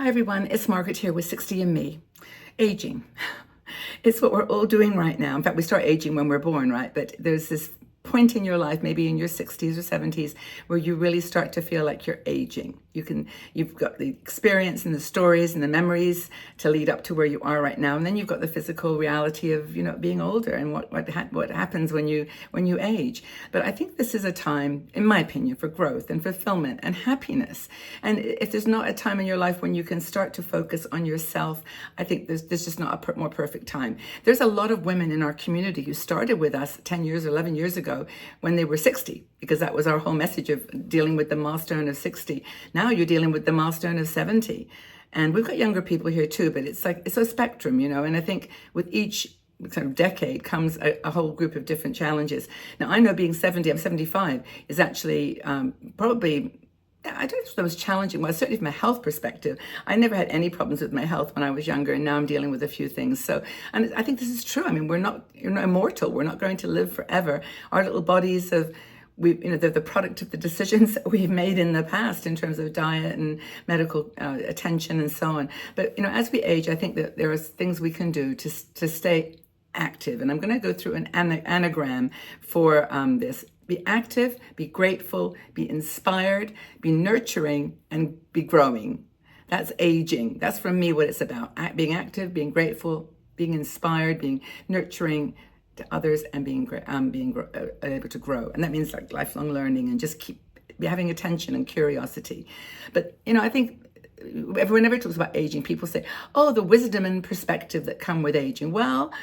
Hi everyone, it's Margaret here with 60 and Me. Aging. It's what we're all doing right now. In fact, we start aging when we're born, right? But there's this point in your life, maybe in your 60s or 70s, where you really start to feel like you're aging. You've got the experience and the stories and the memories to lead up to where you are right now, and then you've got the physical reality of being older and what happens when you age. But I think this is a time, in my opinion, for growth and fulfillment and happiness. And if there's not a time in your life when you can start to focus on yourself, I think there's just not a more perfect time. There's a lot of women in our community who started with us 10 years or 11 years ago when they were 60, because that was our whole message of dealing with the milestone of 60. Now you're dealing with the milestone of 70. And we've got younger people here too, but it's a spectrum, and I think with each kind of decade comes a whole group of different challenges. Now, I know being 70, I'm 75, is actually probably, I don't know if that was challenging. Well, certainly from a health perspective, I never had any problems with my health when I was younger, and now I'm dealing with a few things. So, and I think this is true. I mean, you're not immortal. We're not going to live forever. Our little bodies they're the product of the decisions that we've made in the past in terms of diet and medical attention and so on. But, as we age, I think that there are things we can do to stay active. And I'm going to go through an anagram for this. Be active, be grateful, be inspired, be nurturing, and be growing. That's aging. That's for me what it's about. Being active, being grateful, being inspired, being nurturing to others, and being able to grow. And that means like lifelong learning and just keep having attention and curiosity. But, I think everyone never talks about aging. People say, oh, the wisdom and perspective that come with aging. Well,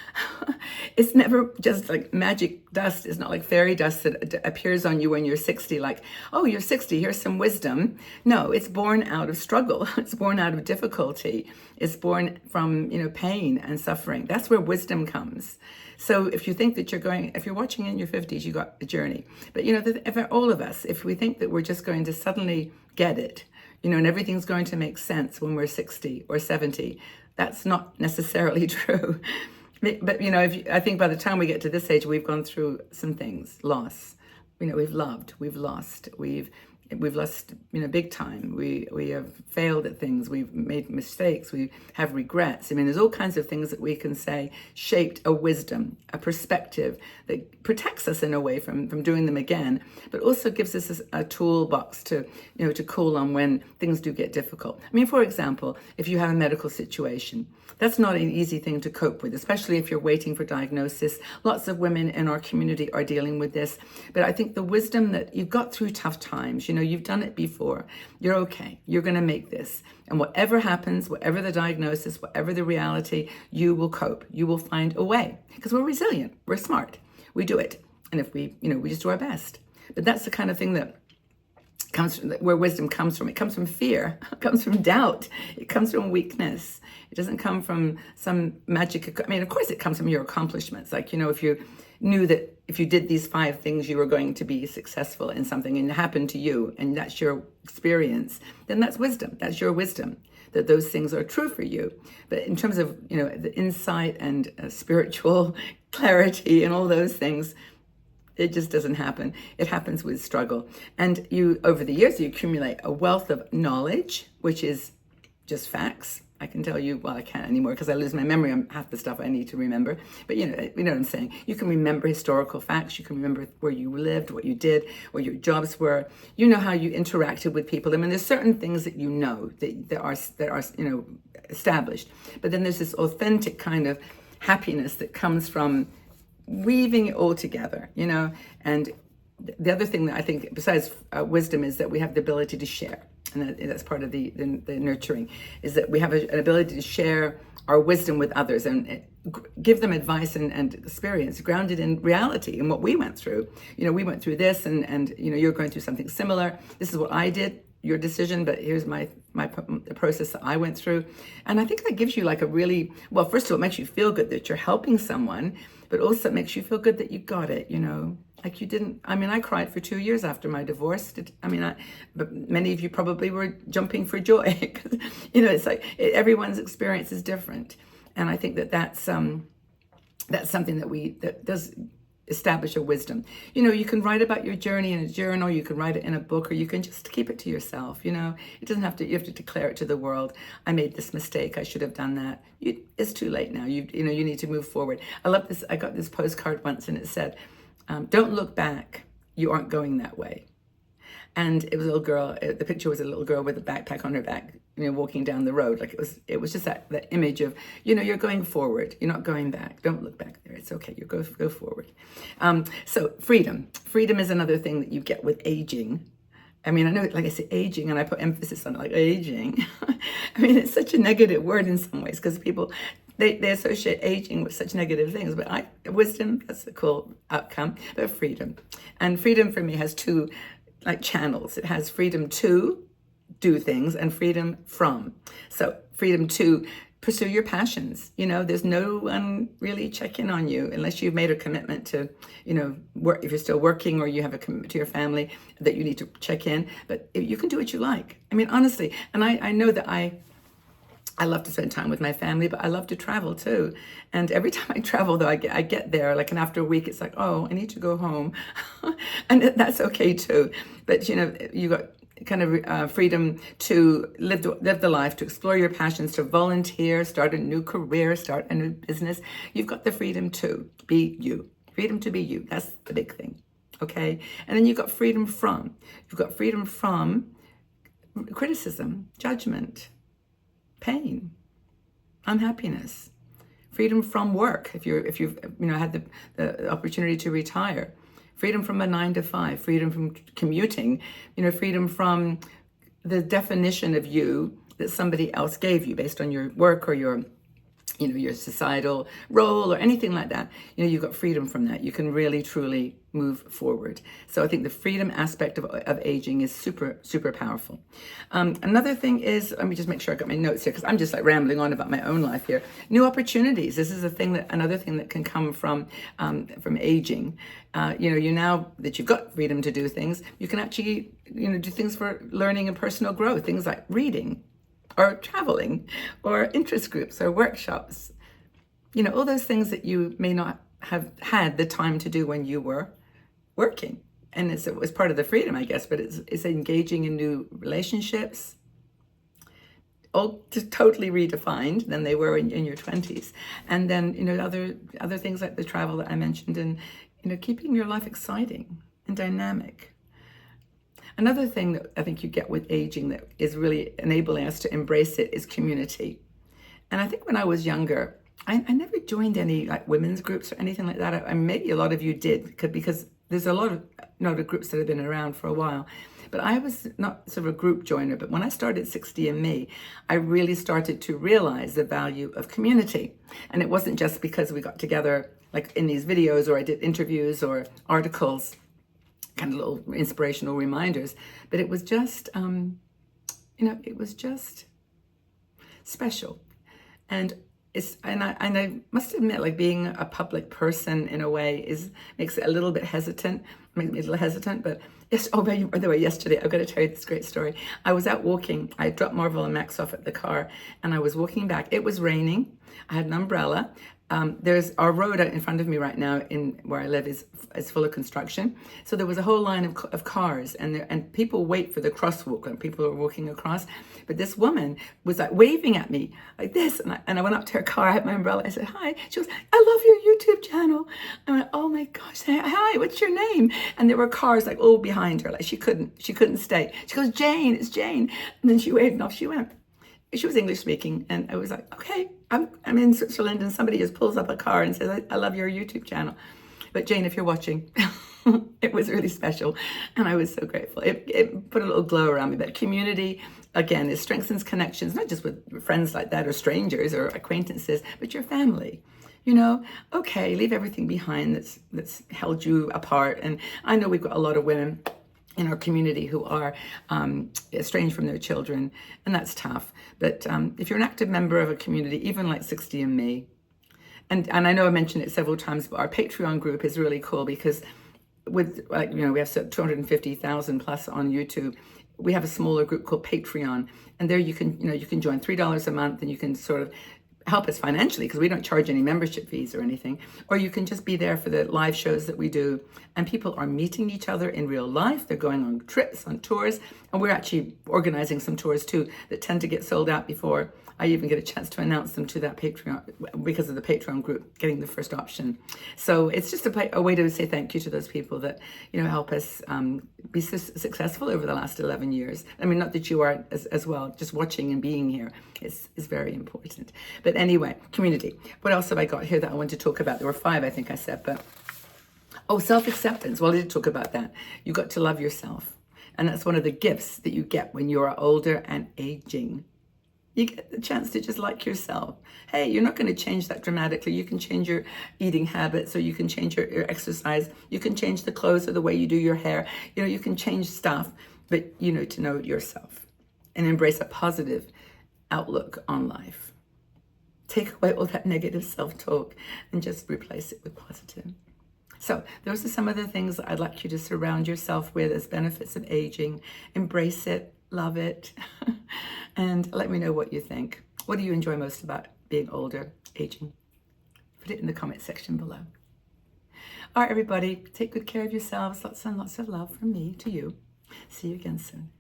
it's never just like magic dust. It's not like fairy dust that appears on you when you're 60, like, oh, you're 60, here's some wisdom. No, it's born out of struggle. It's born out of difficulty. It's born from, pain and suffering. That's where wisdom comes. So if you think that if you're watching in your 50s, you got a journey. But, if all of us, if we think that we're just going to suddenly get it, and everything's going to make sense when we're 60 or 70. That's not necessarily true. But, I think by the time we get to this age, we've gone through some things, loss. We've loved, we've lost, we've lost, big time. We have failed at things. We've made mistakes. We have regrets. I mean, there's all kinds of things that we can say shaped a wisdom, a perspective that protects us in a way from doing them again, but also gives us a toolbox to call on when things do get difficult. I mean, for example, if you have a medical situation, that's not an easy thing to cope with, especially if you're waiting for diagnosis. Lots of women in our community are dealing with this. But I think the wisdom that you've got through tough times, you've done it before. You're okay. You're going to make this. And whatever happens, whatever the diagnosis, whatever the reality, you will cope. You will find a way. Because we're resilient. We're smart. We do it. And if we just do our best. But that's the kind of thing that comes from where wisdom comes from. It comes from fear. It comes from doubt. It comes from weakness. It doesn't come from some magic. I mean, of course, it comes from your accomplishments. Like, if you knew that if you did these 5 things, you were going to be successful in something, and it happened to you, and that's your experience, then that's wisdom. That's your wisdom, that those things are true for you. But in terms of, the insight and spiritual clarity and all those things, it just doesn't happen. It happens with struggle. And over the years, you accumulate a wealth of knowledge, which is just facts. I can tell you, well, I can't anymore because I lose my memory on half the stuff I need to remember. But you know what I'm saying. You can remember historical facts. You can remember where you lived, what you did, what your jobs were. You know how you interacted with people. I mean, there's certain things that that are established. But then there's this authentic kind of happiness that comes from weaving it all together, And the other thing that I think, besides wisdom, is that we have the ability to share. And that's part of the nurturing, is that we have an ability to share our wisdom with others and give them advice and experience grounded in reality and what we went through. We went through this and you're going through something similar. This is what I did, your decision, but here's the process that I went through. And I think that gives you like a really, well, first of all, it makes you feel good that you're helping someone, but also it makes you feel good that you got it, like you didn't. I mean, I cried for 2 years after my divorce. But many of you probably were jumping for joy. It's like everyone's experience is different, and I think that's something that does establish a wisdom. You know, you can write about your journey in a journal, you can write it in a book, or you can just keep it to yourself. You know, it doesn't have to, you have to declare it to the world. I made this mistake, I should have done that. It's too late now. You know, you need to move forward. I love this. I got this postcard once and it said, don't look back, you aren't going that way. And it was a little girl, the picture was a little girl with a backpack on her back, you know, walking down the road. Like it was just that image of, you know, you're going forward, you're not going back. Don't look back there. It's okay. You go forward. So freedom. Freedom is another thing that you get with aging. I mean, I know, like I say, aging, and I put emphasis on it, like aging. I mean, it's such a negative word in some ways because people, they associate aging with such negative things. But wisdom, that's a cool outcome. But freedom. And freedom for me has two like channels. It has freedom to do things and freedom from. So freedom to pursue your passions. You know, there's no one really checking on you unless you've made a commitment to, you know, work. If you're still working or you have a commitment to your family that you need to check in, but you can do what you like. I mean, honestly, and I know that I love to spend time with my family, but I love to travel too. And every time I travel, though, I get there, like, and after a week, it's like, oh, I need to go home. And that's okay too. But, you know, you got kind of freedom to live the life, to explore your passions, to volunteer, start a new career, start a new business. You've got the freedom to be you. Freedom to be you. That's the big thing. Okay? And then you've got freedom from. You've got freedom from criticism, judgment, pain, unhappiness, freedom from work if you've you know had the opportunity to retire, freedom from a 9 to 5, freedom from commuting, you know, freedom from the definition of you that somebody else gave you based on your work or your, you know, your societal role or anything like that. You know, you've got freedom from that. You can really truly move forward. So I think the freedom aspect of aging is super, super powerful. Another thing is, let me just make sure I got my notes here because I'm just like rambling on about my own life here. New opportunities. This is another thing that can come from aging. You know, now that you've got freedom to do things, you can actually, you know, do things for learning and personal growth. Things like reading, or traveling, or interest groups, or workshops. You know, all those things that you may not have had the time to do when you were working. And it was part of the freedom, I guess, but it's engaging in new relationships, all just totally redefined than they were in your 20s. And then, you know, other things like the travel that I mentioned, and, you know, keeping your life exciting and dynamic. Another thing that I think you get with aging that is really enabling us to embrace it is community. And I think when I was younger, I never joined any like women's groups or anything like that. Maybe a lot of you did because there's a lot of, you know, the groups that have been around for a while. But I was not sort of a group joiner. But when I started 60andMe, I really started to realize the value of community. And it wasn't just because we got together like in these videos or I did interviews or articles, kind of little inspirational reminders, but it was just, you know, it was just special. And I must admit, like being a public person in a way makes it a little bit hesitant, makes me a little hesitant, but yes. Oh, by the way, yesterday, I've got to tell you this great story. I was out walking, I dropped Marvel and Max off at the car and I was walking back. It was raining, I had an umbrella. There's our road out in front of me right now in where I live is full of construction. So there was a whole line of cars and people wait for the crosswalk and people are walking across. But this woman was like waving at me like this. And I went up to her car, I had my umbrella. I said, hi. She goes, I love your YouTube channel. I went, oh my gosh, hi, what's your name? And there were cars like all behind her. Like she couldn't stay. She goes, Jane, it's Jane. And then she waved and off she went. She was English speaking, and I was like, okay, I'm in Switzerland, and somebody just pulls up a car and says, I love your YouTube channel. But Jane, if you're watching, it was really special, and I was so grateful. It put a little glow around me. But community, again, it strengthens connections, not just with friends like that or strangers or acquaintances, but your family. You know, okay, leave everything behind that's held you apart. And I know we've got a lot of women in our community who are estranged from their children, and that's tough. But if you're an active member of a community, even like 60andMe, and I know I mentioned it several times, but our Patreon group is really cool because with, like, you know, we have 250,000 plus on YouTube. We have a smaller group called Patreon, and there you can join $3 a month, and you can sort of help us financially because we don't charge any membership fees or anything, or you can just be there for the live shows that we do. And people are meeting each other in real life. They're going on trips, on tours, and we're actually organizing some tours too that tend to get sold out before I even get a chance to announce them to that Patreon, because of the Patreon group getting the first option. So it's just a way to say thank you to those people that, help us be successful over the last 11 years. I mean, not that you are as well, just watching and being here is very important. But anyway, community. What else have I got here that I want to talk about? There were 5, I think I said, but self-acceptance. Well, I did talk about that. You got to love yourself. And that's one of the gifts that you get when you are older and aging. You get the chance to just like yourself. Hey, you're not going to change that dramatically. You can change your eating habits, or you can change your exercise. You can change the clothes or the way you do your hair. You can change stuff, but you know to know yourself and embrace a positive outlook on life. Take away all that negative self-talk and just replace it with positive. So those are some of the things I'd like you to surround yourself with as benefits of aging. Embrace it, love it, and let me know what you think. What do you enjoy most about being older, aging? Put it in the comment section below. All right, everybody, take good care of yourselves. Lots and lots of love from me to you. See you again soon.